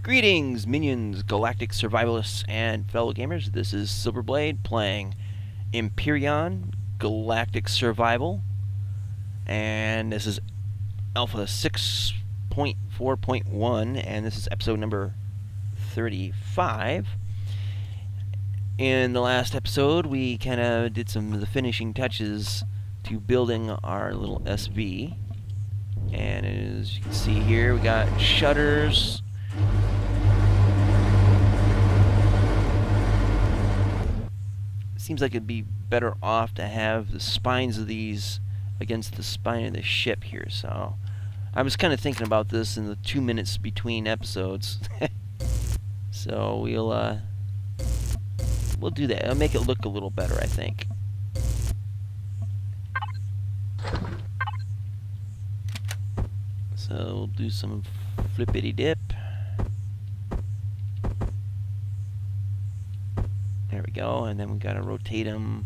Greetings, minions, galactic survivalists, and fellow gamers. This is Silverblade playing Empyrion, Galactic Survival, and this is Alpha 6.4.1, and this is episode number 35. In the last episode, we kind of did some of the finishing touches to building our little SV, and as you can see here, we got shutters. Seems like it'd be better off to have the spines of these against the spine of the ship here, so I was kind of thinking about this in the 2 minutes between episodes. So we'll do that. It'll make it look a little better, I think. So we'll do some flippity dip. There we go, and then we gotta rotate them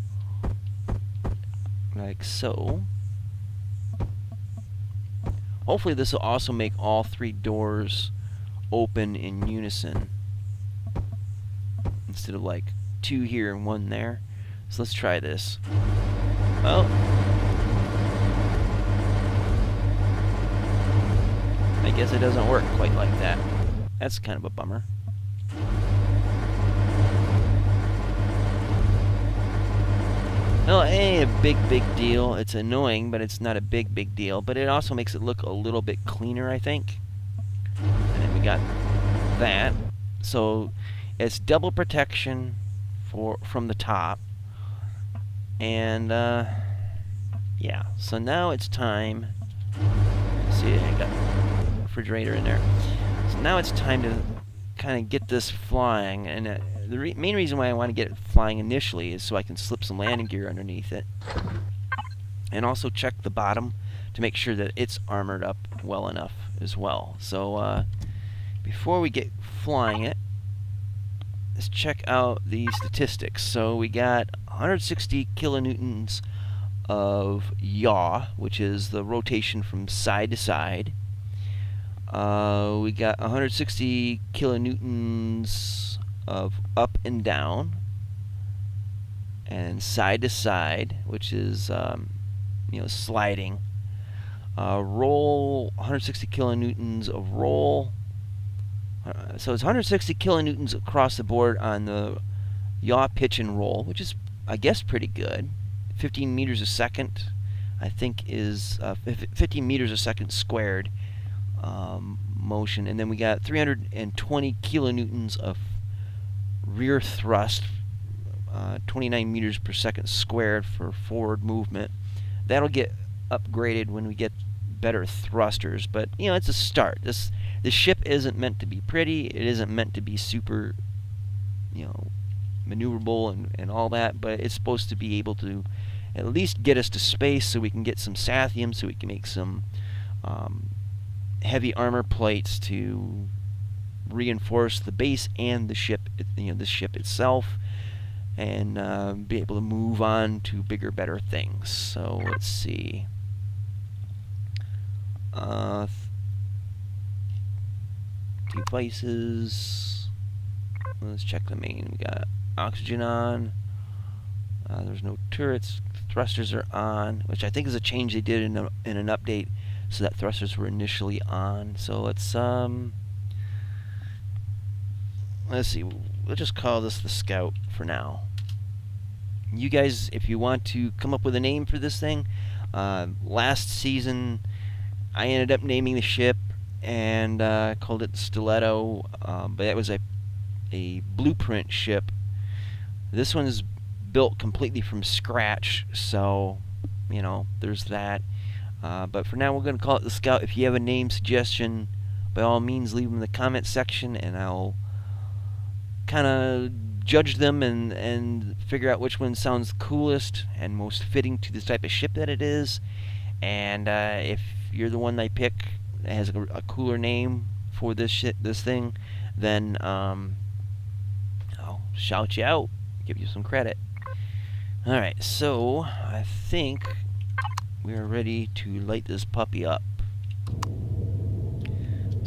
like so. Hopefully this will also make all three doors open in unison instead of like two here and one there. So let's try this. Well, I guess it doesn't work quite like that. That's kind of a bummer. Well, it ain't a big deal. It's annoying, but it's not a big deal. But it also makes it look a little bit cleaner, I think. And then we got that. So it's double protection from the top. And yeah. So now it's time. Let's see, I got a refrigerator in there. So now it's time to kind of get this flying, and the main reason why I want to get it flying initially is so I can slip some landing gear underneath it, and also check the bottom to make sure that it's armored up well enough as well. So before we get flying it, let's check out the statistics. So we got 160 kilonewtons of yaw, which is the rotation from side to side. We got 160 kilonewtons of up and down, and side to side, which is sliding. Roll, 160 kilonewtons of roll. So it's 160 kilonewtons across the board on the yaw, pitch, and roll, which is, I guess, pretty good. 15 meters a second, I think, is 15 meters a second squared. Motion, and then we got 320 kilonewtons of rear thrust, 29 meters per second squared for forward movement. That'll get upgraded when we get better thrusters, but it's a start. This ship isn't meant to be pretty. It isn't meant to be super maneuverable and all that, but it's supposed to be able to at least get us to space so we can get some sathium, so we can make some heavy armor plates to reinforce the base and the ship, the ship itself, and be able to move on to bigger, better things. So let's see. Devices. Let's check the main. We got oxygen on. There's no turrets. Thrusters are on, which I think is a change they did in an update, so that thrusters were initially on. So let's see. We'll just call this the Scout for now. You guys, if you want to come up with a name for this thing, last season I ended up naming the ship and called it Stiletto, but that was a blueprint ship. This one is built completely from scratch, so there's that. But for now, we're going to call it the Scout. If you have a name suggestion, by all means, leave them in the comment section, and I'll kind of judge them and figure out which one sounds coolest and most fitting to this type of ship that it is. And if you're the one I pick that has a cooler name for this thing, then I'll shout you out, give you some credit. Alright, so I think we are ready to light this puppy up.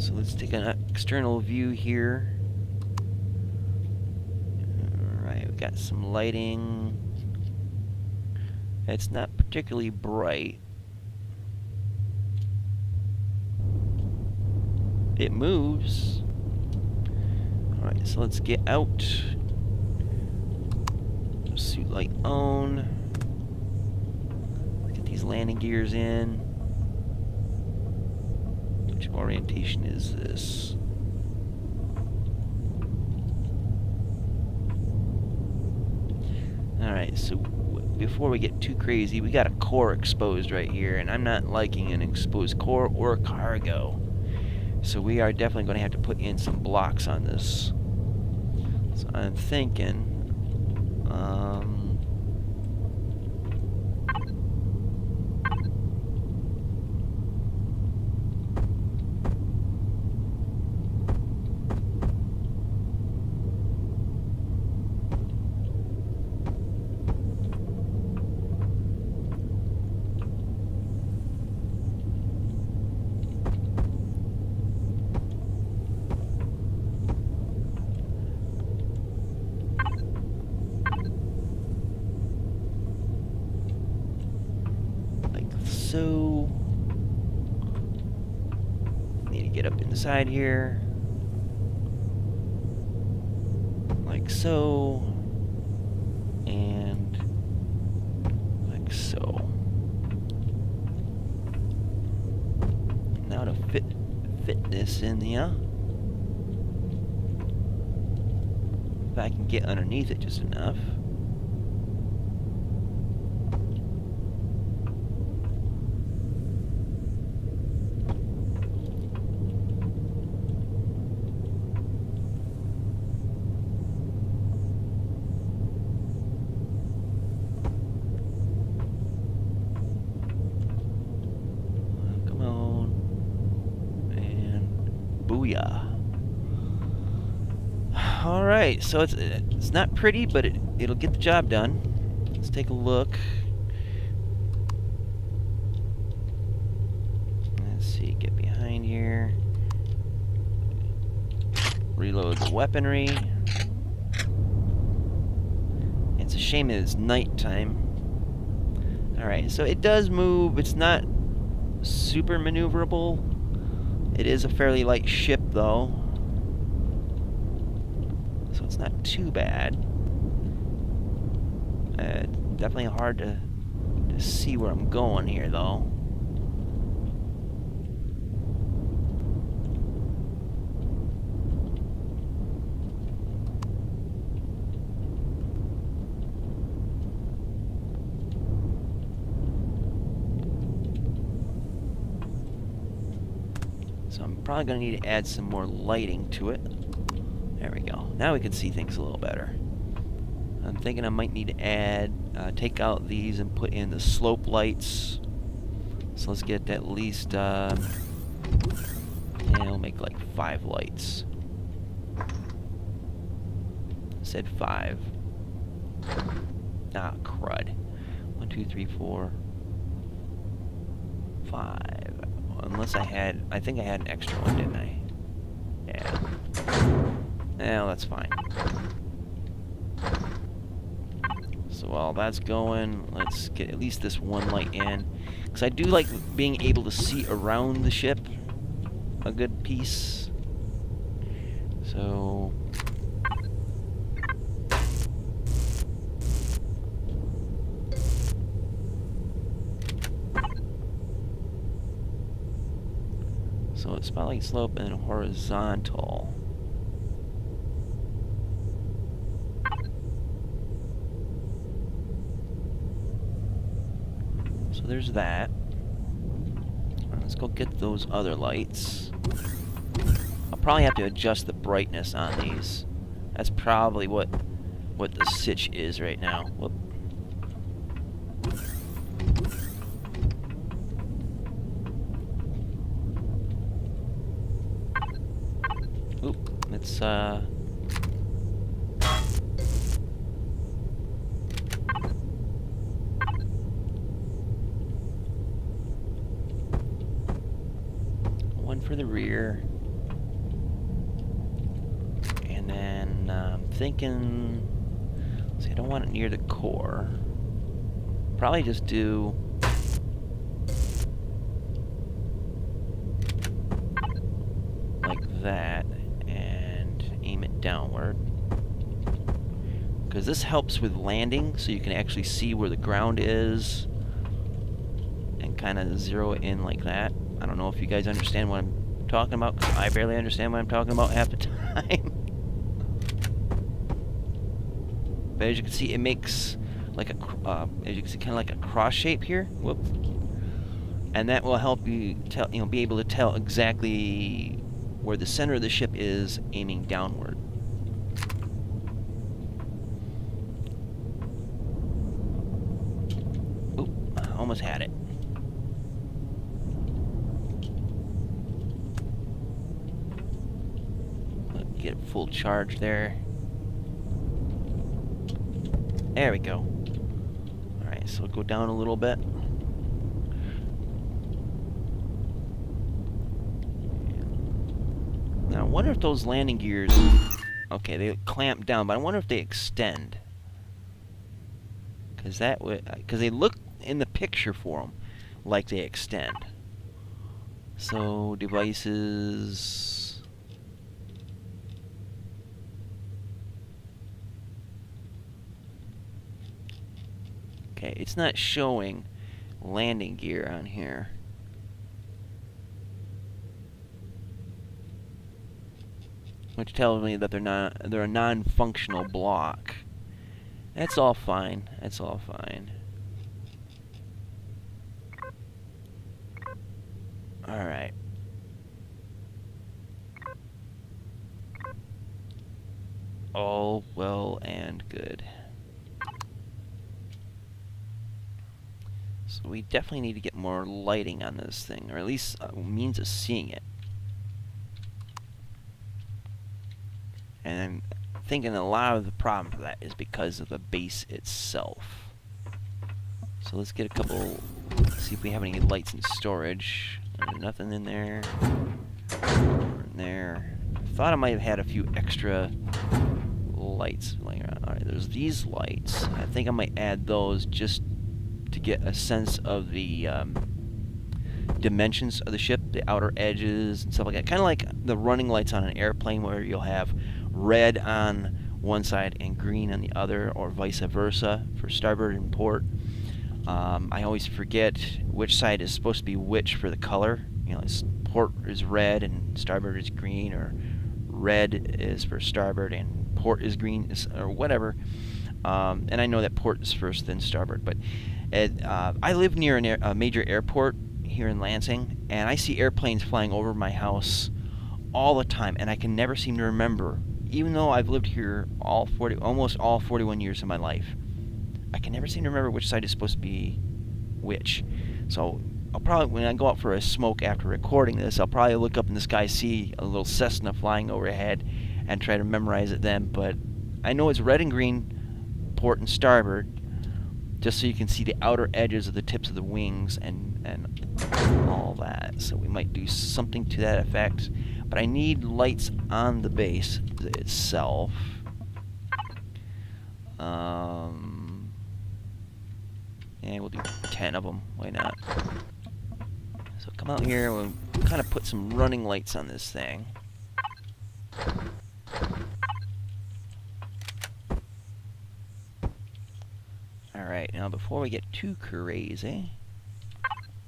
So let's take an external view here. Alright, we got some lighting. It's not particularly bright. It moves. Alright, so let's get out. Suit light on. Let's get these landing gears in. Which orientation is this? Alright, so before we get too crazy, we got a core exposed right here, and I'm not liking an exposed core or cargo. So we are definitely going to have to put in some blocks on this. So I'm thinking, so need to get up inside here, like so, and like so. Now to fit this in there. If I can get underneath it just enough. Alright, so it's not pretty, but it'll get the job done. Let's take a look. Let's see, get behind here. Reload the weaponry. It's a shame it's nighttime. Alright, so it does move. It's not super maneuverable. It is a fairly light ship, though. So it's not too bad. Definitely hard to see where I'm going here, though. So I'm probably going to need to add some more lighting to it. There we go. Now we can see things a little better. I'm thinking I might need to add, take out these and put in the slope lights. So let's get at least, yeah, we'll make like 5 lights. I said 5. Ah, crud. 1, 2, 3, 4, 5. Unless I think I had an extra one, didn't I? Yeah. Well, that's fine. So while that's going, let's get at least this one light in. Because I do like being able to see around the ship a good piece. So... So it's spotlight slope and horizontal. So there's that. Let's go get those other lights. I'll probably have to adjust the brightness on these. That's probably what the sitch is right now. Whoop. Oop, it's one for the rear. thinking... See, I don't want it near the core. Probably just do... like that, and aim it downward. Because this helps with landing, so you can actually see where the ground is, and kind of zero it in like that. I don't know if you guys understand what I'm talking about, because I barely understand what I'm talking about half the time. But as you can see, it makes like a, as you can see, kind of like a cross shape here. Whoop. And that will help you tell, be able to tell exactly where the center of the ship is, aiming downward. Oop, almost had it. Get a full charge there. There we go. Alright, so go down a little bit. Now, I wonder if those landing gears... Okay, they clamp down, but I wonder if they extend. Because that would... Because they look in the picture for them like they extend. So, devices... Okay, it's not showing landing gear on here. Which tells me that they're a non-functional block. That's all fine. That's all fine. Alright. All well and good. So we definitely need to get more lighting on this thing, or at least a means of seeing it. And I'm thinking a lot of the problem for that is because of the base itself. So let's get a couple, see if we have any lights in storage. There's nothing in there. In there. I thought I might have had a few extra lights laying around. Alright, there's these lights. I think I might add those just to get a sense of the dimensions of the ship, the outer edges and stuff like that. Kind of like the running lights on an airplane, where you'll have red on one side and green on the other, or vice versa for starboard and port. I always forget which side is supposed to be which for the color. Port is red and starboard is green, or red is for starboard and port is green, or whatever. And I know that port is first, then starboard. But I live near a major airport here in Lansing, and I see airplanes flying over my house all the time, and I can never seem to remember, even though I've lived here almost all 41 years of my life. I can never seem to remember which side is supposed to be which. So I'll probably, when I go out for a smoke after recording this, I'll probably look up in the sky, see a little Cessna flying overhead, and try to memorize it then. But I know it's red and green, port and starboard, just so you can see the outer edges of the tips of the wings and all that. So we might do something to that effect. But I need lights on the base itself. And we'll do 10 of them. Why not? So come out here, we'll kind of put some running lights on this thing. Alright, now before we get too crazy,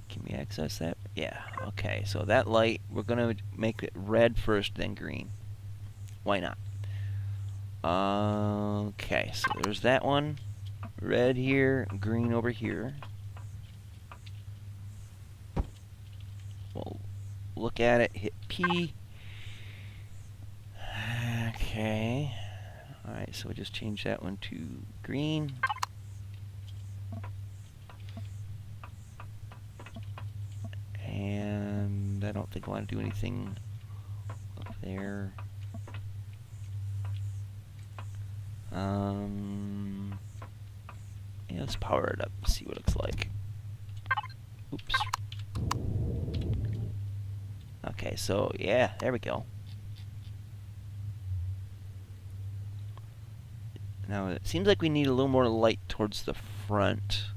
can we access that? Yeah, okay, so that light, we're going to make it red first, then green. Why not? Okay, so there's that one. Red here, green over here. We'll look at it, hit P. Okay. Alright, so we'll just change that one to green. And I don't think I want to do anything up there. Yeah, let's power it up and see what it looks like. Oops. Okay, so yeah, there we go. Now it seems like we need a little more light towards the front.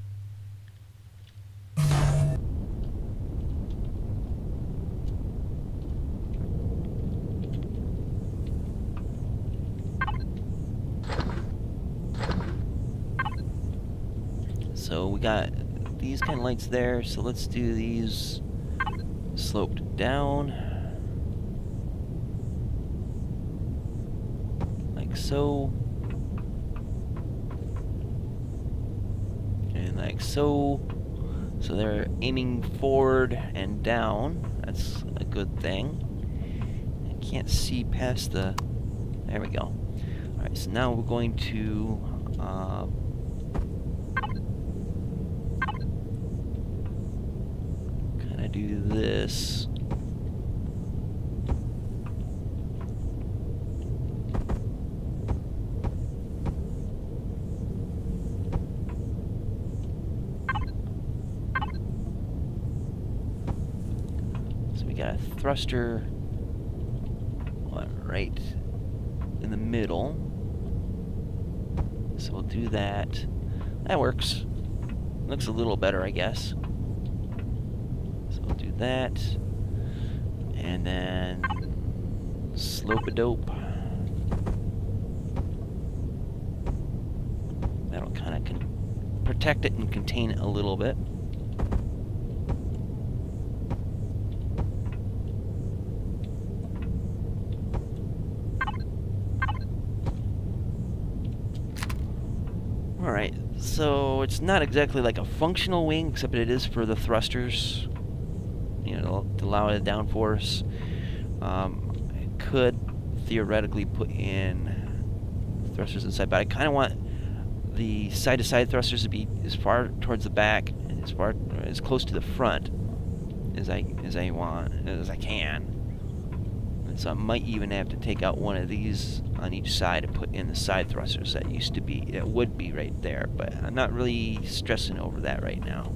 So we got these kind of lights there, so let's do these sloped down. Like so. And like so. So they're aiming forward and down. That's a good thing. I can't see past the... There we go. Alright, so now we're going to... kind of do this. So we got a thruster right in the middle. So we'll do that. That works. Looks a little better, I guess. So we'll do that. And then slope-a-dope. That'll kind of protect it and contain it a little bit. Alright, so it's not exactly like a functional wing, except it is for the thrusters, you know, to allow it a downforce. I could theoretically put in thrusters inside, but I kind of want the side-to-side thrusters to be as far towards the back and as close to the front as I can. And so I might even have to take out one of these on each side and put in the side thrusters that would be right there, but I'm not really stressing over that right now.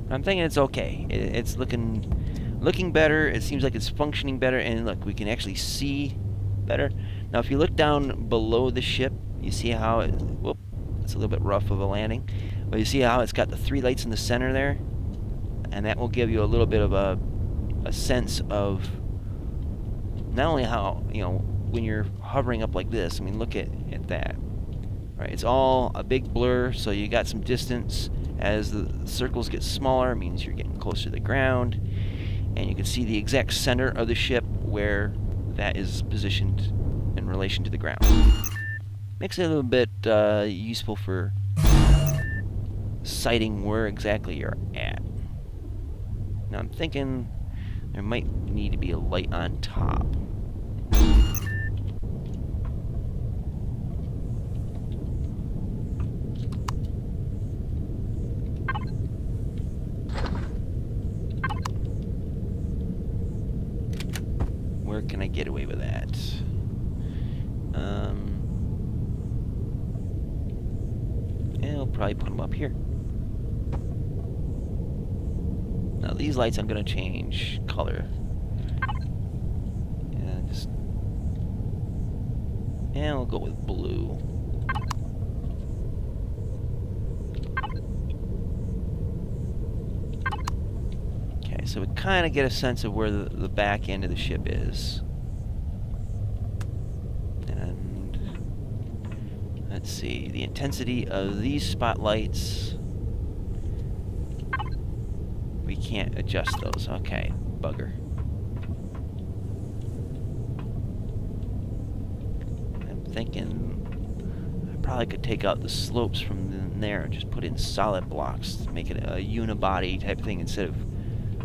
I'm thinking it's okay. It's looking better. It seems like it's functioning better, and look, we can actually see better. Now, if you look down below the ship, you see how it's a little bit rough of a landing, but you see how it's got the 3 lights in the center there, and that will give you a little bit of a sense of not only how, you know, when you're hovering up like this. I mean, look at that. Right, it's all a big blur, so you got some distance. As the circles get smaller, it means you're getting closer to the ground, and you can see the exact center of the ship where that is positioned in relation to the ground. Makes it a little bit useful for sighting where exactly you're at. Now I'm thinking there might need to be a light on top. Where can I get away with that? Yeah, I'll probably put them up here. Now these lights I'm going to change color. And we'll go with blue. Okay, so we kind of get a sense of where the back end of the ship is. And let's see, the intensity of these spotlights, we can't adjust those. Okay, bugger. I'm thinking I probably could take out the slopes from there and just put in solid blocks to make it a unibody type thing instead of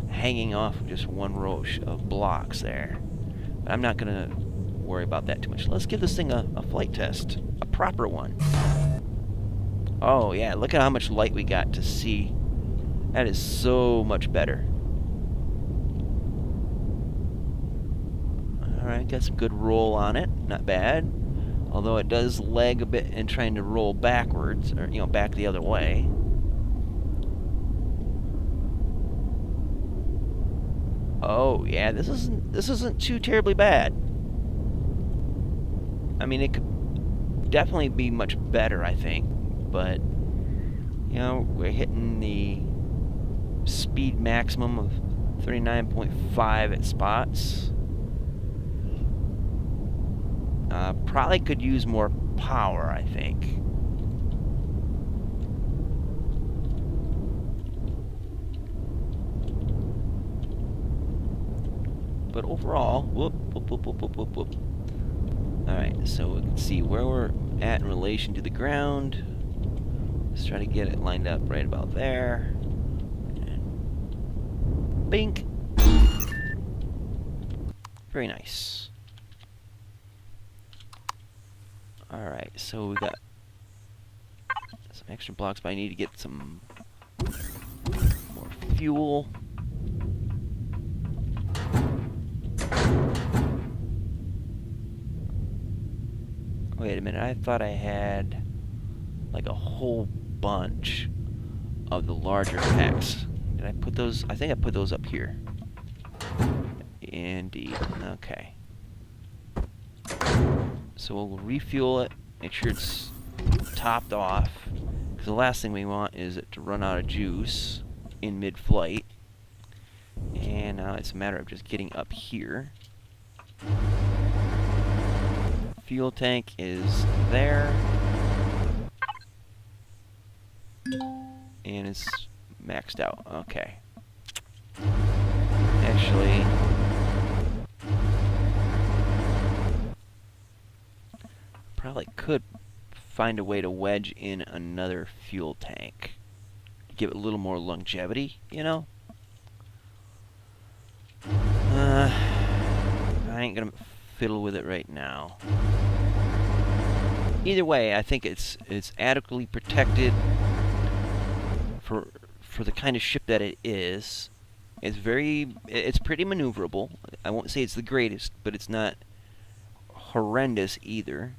hanging off of just one row of blocks there. But I'm not going to worry about that too much. Let's give this thing a flight test. A proper one. Oh yeah, look at how much light we got to see. That is so much better. Alright, got some good roll on it. Not bad. Although it does lag a bit in trying to roll backwards, or, you know, back the other way. Oh yeah, this isn't too terribly bad. I mean, could definitely be much better, I think. But, you know, we're hitting the speed maximum of 39.5 at spots. Probably could use more power, I think. But overall, whoop, whoop, whoop, whoop, whoop, whoop, whoop. Alright, so we can see where we're at in relation to the ground. Let's try to get it lined up right about there. And bink! Very nice. Alright, so we got some extra blocks, but I need to get some more fuel. Wait a minute, I thought I had like a whole bunch of the larger packs. Did I put those? I think I put those up here. Indeed. Okay. So we'll refuel it, make sure it's topped off, because the last thing we want is it to run out of juice in mid-flight. And now it's a matter of just getting up here. Fuel tank is there. And it's maxed out. Okay. Actually, probably could find a way to wedge in another fuel tank. Give it a little more longevity, you know? I ain't gonna fiddle with it right now. Either way, I think it's adequately protected for the kind of ship that it is. It's pretty maneuverable. I won't say it's the greatest, but it's not horrendous either.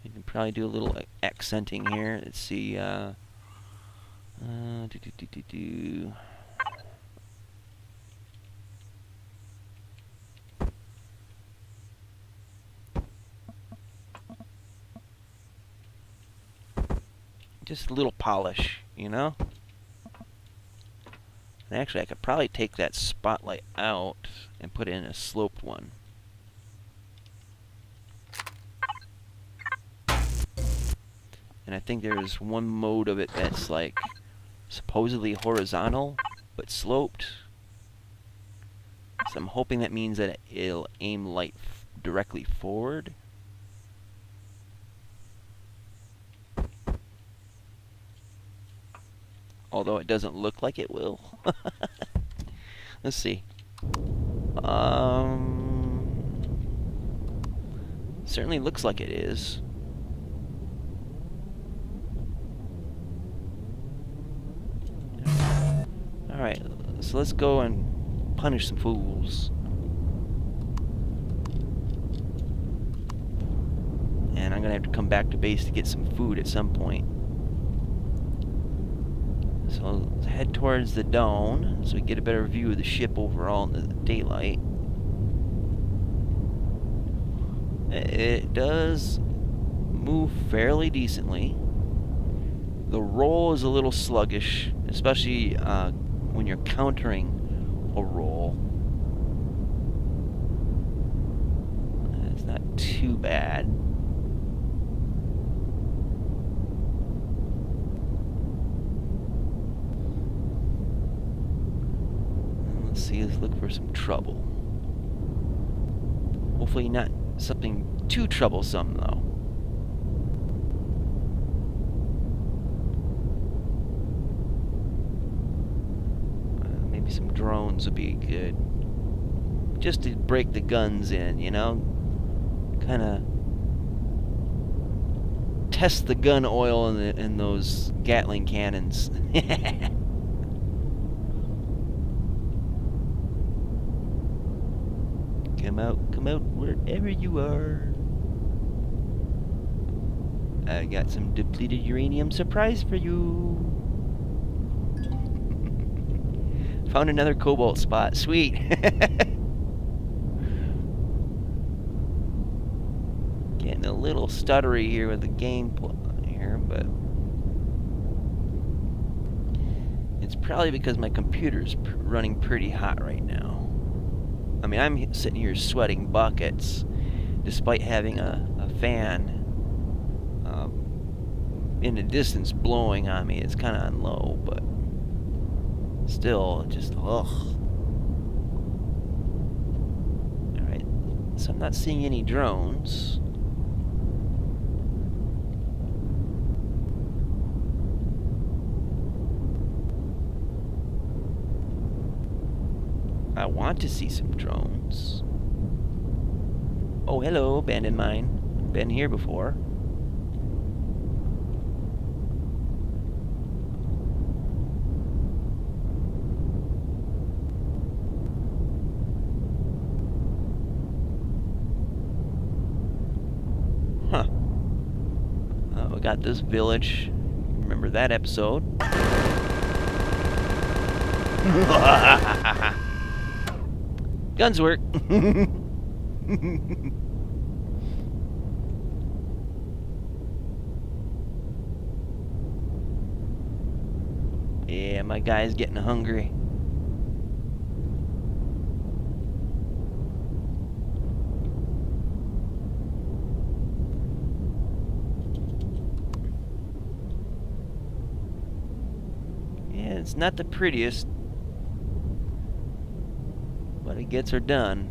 You can probably do a little accenting here. Let's see. Just a little polish, you know? And actually, I could probably take that spotlight out and put in a sloped one. And I think there's one mode of it that's like supposedly horizontal, but sloped. So I'm hoping that means that it'll aim light directly forward. Although it doesn't look like it will. Let's see. Certainly looks like it is. Alright, so let's go and punish some fools. And I'm gonna have to come back to base to get some food at some point. So let's head towards the dome so we get a better view of the ship overall in the daylight. It does move fairly decently. The roll is a little sluggish, especially when you're countering a roll. It's not too bad. Let's see, let's look for some trouble. Hopefully not something too troublesome, though. Maybe some drones would be good. Just to break the guns in, you know? Kind of test the gun oil in those Gatling cannons. Come out wherever you are. I got some depleted uranium surprise for you. Found another cobalt spot. Sweet. Getting a little stuttery here with the game here, but it's probably because my computer's running pretty hot right now. I mean, I'm sitting here sweating buckets despite having a fan in the distance blowing on me. It's kind of on low, but still, just ugh. Alright, so I'm not seeing any drones. I want to see some drones. Oh, hello, abandoned mine. Been here before. Huh. We got this village. Remember that episode? Guns work. Yeah, my guy's getting hungry. Yeah, it's not the prettiest, but it gets her done.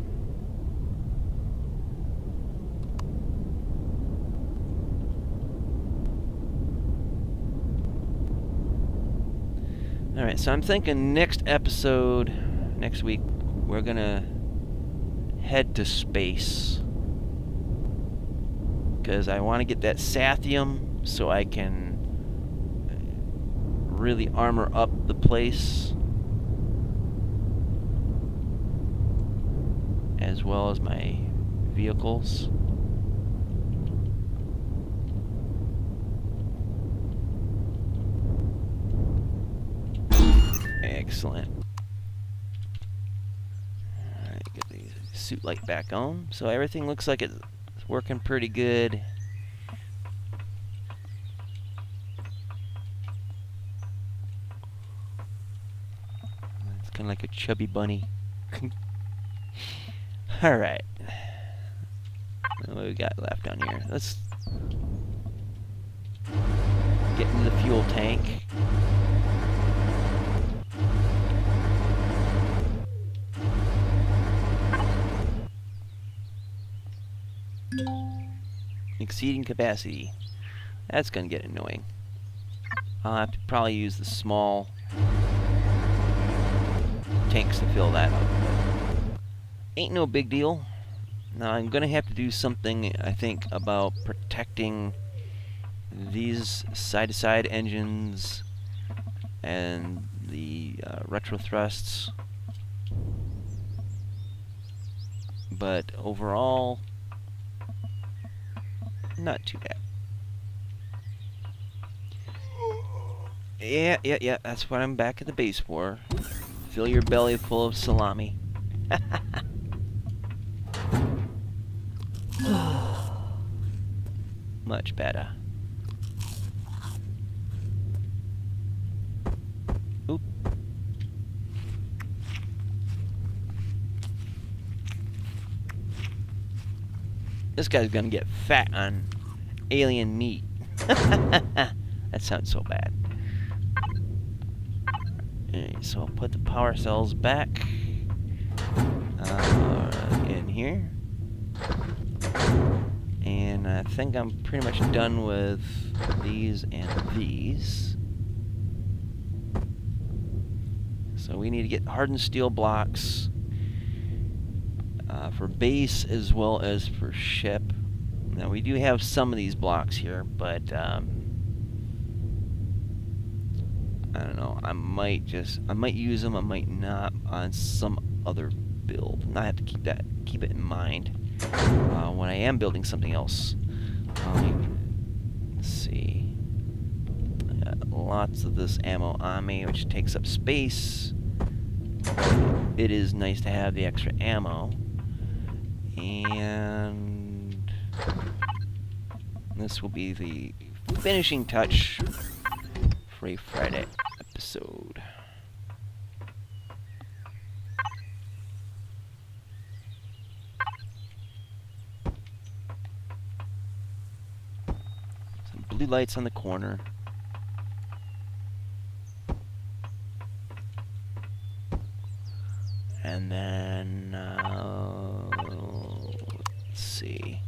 Alright, so I'm thinking next episode, next week, we're gonna head to space. Because I want to get that Sathium so I can really armor up the place, as well as my vehicles. Excellent. Alright, get the suit light back on. So everything looks like it's working pretty good. It's kind of like a chubby bunny. Alright. What do we got left down here? Let's get into the fuel tank. Exceeding capacity. That's gonna get annoying. I'll have to probably use the small tanks to fill that up. But ain't no big deal. Now I'm gonna have to do something, I think, about protecting these side-to-side engines and the retro thrusts. But overall, not too bad. Yeah, that's what I'm back at the base for. Fill your belly full of salami. Much better. Oop. This guy's gonna get fat on alien meat. That sounds so bad. Alright, so I'll put the power cells back in here. And I think I'm pretty much done with these and these. So we need to get hardened steel blocks for base as well as for ship. Now we do have some of these blocks here, but I don't know. I might use them. I might not on some other build. And I have to keep it in mind when I am building something else. Let's see. I got lots of this ammo on me, which takes up space. It is nice to have the extra ammo. And This will be the finishing touch for a Friday episode. Some blue lights on the corner. And then, let's see.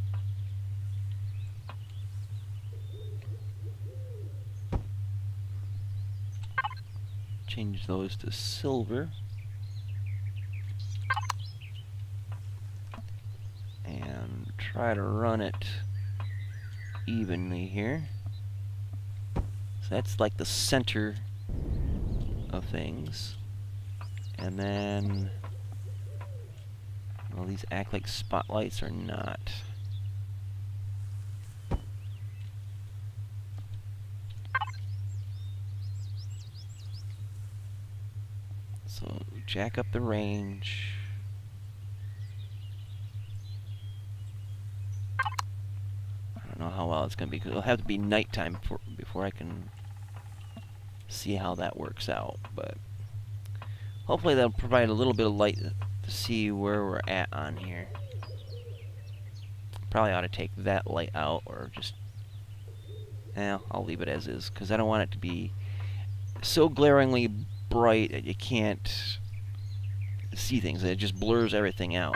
Change those to silver. And try to run it evenly here. So that's like the center of things. And then, well, these act like spotlights or not. So jack up the range. I don't know how well it's going to be, because it'll have to be nighttime before I can see how that works out. But hopefully that'll provide a little bit of light to see where we're at on here. Probably ought to take that light out, or just, I'll leave it as is, because I don't want it to be so glaringly bright that you can't see things. It just blurs everything out.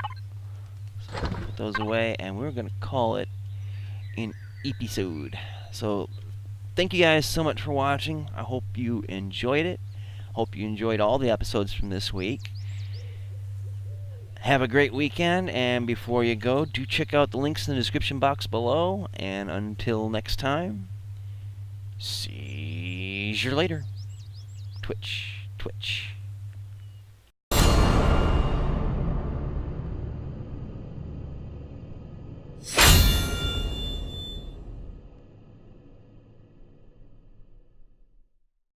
So put those away, and we're going to call it an episode. So thank you guys so much for watching. I hope you enjoyed it. Hope you enjoyed all the episodes from this week. Have a great weekend, and before you go, do check out the links in the description box below. And until next time, see you later. Twitch.